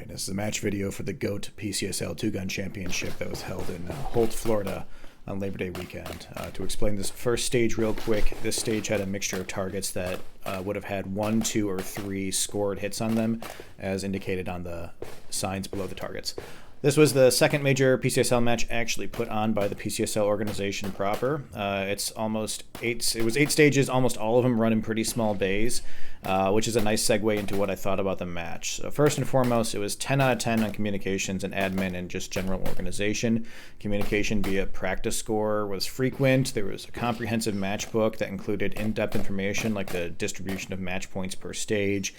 Alright, this is a match video for the GOAT PCSL 2-Gun Championship that was held in Holt, Florida on Labor Day weekend. To explain this first stage real quick, this stage had a mixture of targets that would have had 1, 2, or 3 scored hits on them, as indicated on the signs below the targets. This was the second major PCSL match actually put on by the PCSL organization proper. It was 8 stages, almost all of them run in pretty small bays, which is a nice segue into what I thought about the match. So first and foremost, it was 10 out of 10 on communications and admin and just general organization. Communication via practice score was frequent. There was a comprehensive match book that included in-depth information like the distribution of match points per stage.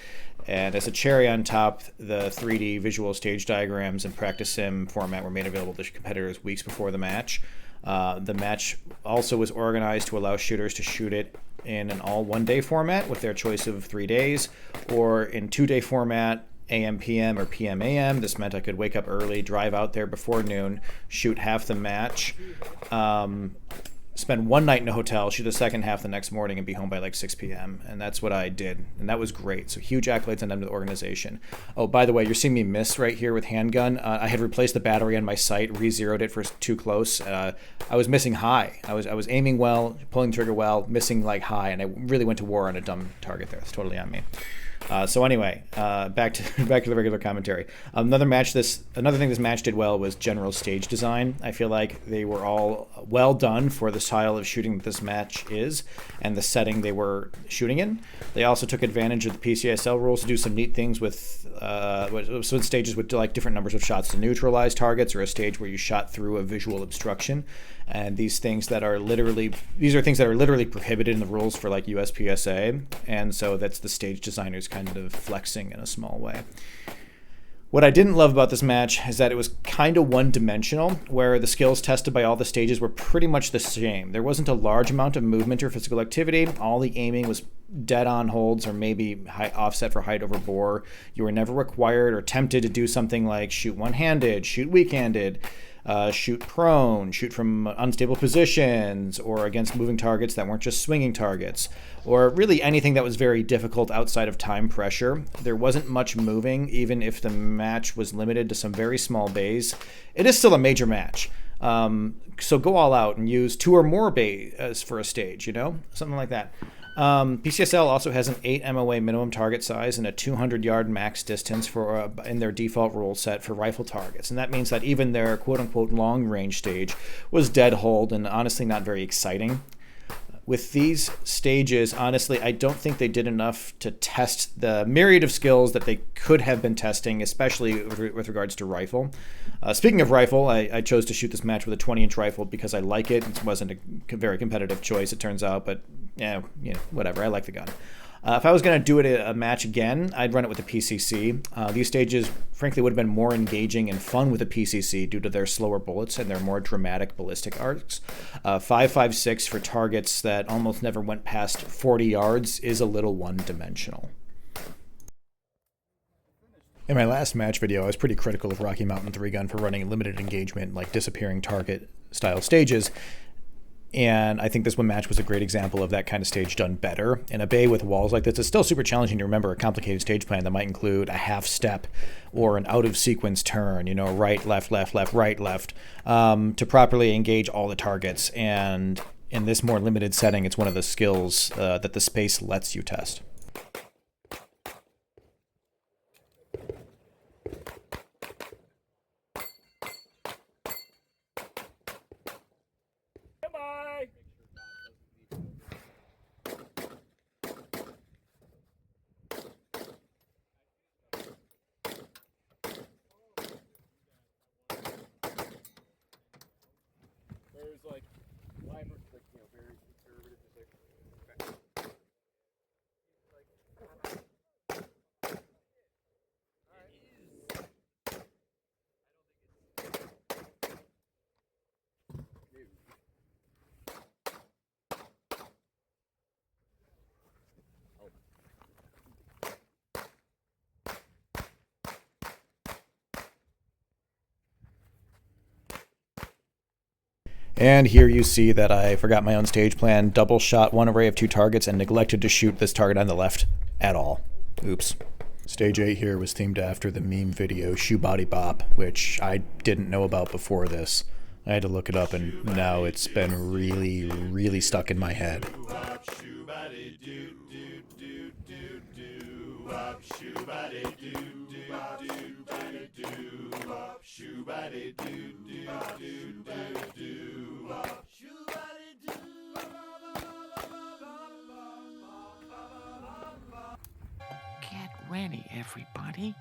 And as a cherry on top, the 3D visual stage diagrams and practice sim format were made available to competitors weeks before the match. The match also was organized to allow shooters to shoot it in an all one-day format with their choice of 3 days, or in 2-day format, AM, PM, or PM, AM. This meant I could wake up early, drive out there before noon, shoot half the match, spend one night in a hotel, shoot the second half the next morning, and be home by like 6 p.m. And that's what I did. And that was great. So huge accolades on them to the organization. Oh, by the way, you're seeing me miss right here with handgun. I had replaced the battery on my sight, re-zeroed it for too close. I was missing high. I was aiming well, pulling the trigger well, missing like high, and I really went to war on a dumb target there. It's totally on me. So anyway, back to the regular commentary. Another thing this match did well was general stage design. I feel like they were all well done for the style of shooting that this match is and the setting they were shooting in. They also took advantage of the PCSL rules to do some neat things with stages with like different numbers of shots to neutralize targets, or a stage where you shot through a visual obstruction. And these are things that are literally prohibited in the rules for like USPSA, and so that's the stage designers kind of flexing in a small way. What I didn't love about this match is that it was kind of one-dimensional, where the skills tested by all the stages were pretty much the same. There wasn't a large amount of movement or physical activity. All the aiming was dead-on holds or maybe offset for height over bore. You were never required or tempted to do something like shoot one-handed, shoot weak-handed, shoot prone, shoot from unstable positions, or against moving targets that weren't just swinging targets, or really anything that was very difficult outside of time pressure. There wasn't much moving, even if the match was limited to some very small bays. It is still a major match. So go all out and use 2 or more bays for a stage, something like that. PCSL also has an 8 MOA minimum target size and a 200-yard max distance for in their default rule set for rifle targets, and that means that even their quote-unquote long-range stage was dead hold and honestly not very exciting. With these stages, honestly, I don't think they did enough to test the myriad of skills that they could have been testing, especially with regards to rifle. Speaking of rifle, I chose to shoot this match with a 20-inch rifle because I like it. It wasn't a very competitive choice, it turns out, but whatever. I like the gun. If I was going to do a match again, I'd run it with the PCC. These stages, frankly, would have been more engaging and fun with the PCC due to their slower bullets and their more dramatic ballistic arcs. 5.56 for targets that almost never went past 40 yards is a little one-dimensional. In my last match video, I was pretty critical of Rocky Mountain 3-Gun for running limited engagement, like disappearing target style stages. And I think this one match was a great example of that kind of stage done better. In a bay with walls like this, it's still super challenging to remember a complicated stage plan that might include a half step or an out-of-sequence turn, right, left, left, left, right, left, to properly engage all the targets. And in this more limited setting, it's one of the skills that the space lets you test. There's like line like very conservative music. Okay. And here you see that I forgot my own stage plan, double shot one array of 2 targets, and neglected to shoot this target on the left at all. Oops. Stage 8 here was themed after the meme video Shoe Body Bop, which I didn't know about before this. I had to look it up, and now it's been really, really stuck in my head. Get ready, everybody.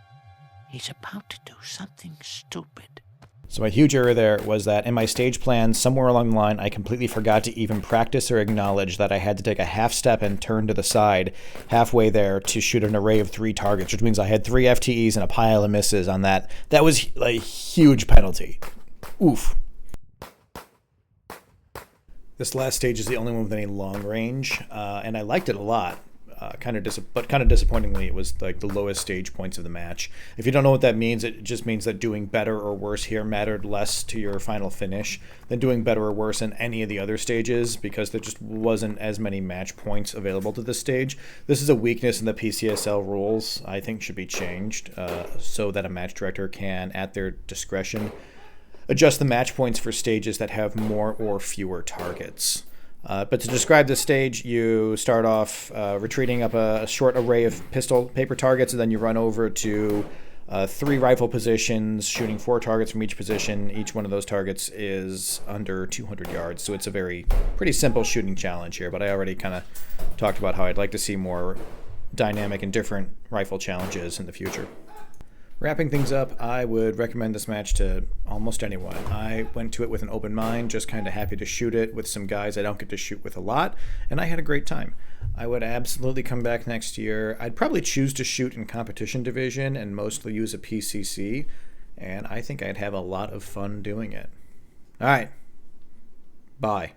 He's about to do something stupid. So a huge error there was that in my stage plan, somewhere along the line, I completely forgot to even practice or acknowledge that I had to take a half step and turn to the side halfway there to shoot an array of 3 targets, which means I had 3 FTEs and a pile of misses on that. That was a huge penalty. Oof. This last stage is the only one with any long range, and I liked it a lot. But kind of disappointingly, it was like the lowest stage points of the match. If you don't know what that means, it just means that doing better or worse here mattered less to your final finish than doing better or worse in any of the other stages, because there just wasn't as many match points available to this stage. This is a weakness in the PCSL rules. I think should be changed so that a match director can, at their discretion, adjust the match points for stages that have more or fewer targets. But to describe the stage, you start off retreating up a short array of pistol paper targets, and then you run over to 3 rifle positions, shooting 4 targets from each position. Each one of those targets is under 200 yards, so it's a pretty simple shooting challenge here. But I already kind of talked about how I'd like to see more dynamic and different rifle challenges in the future. Wrapping things up, I would recommend this match to almost anyone. I went to it with an open mind, just kind of happy to shoot it with some guys I don't get to shoot with a lot, and I had a great time. I would absolutely come back next year. I'd probably choose to shoot in competition division and mostly use a PCC, and I think I'd have a lot of fun doing it. All right. Bye.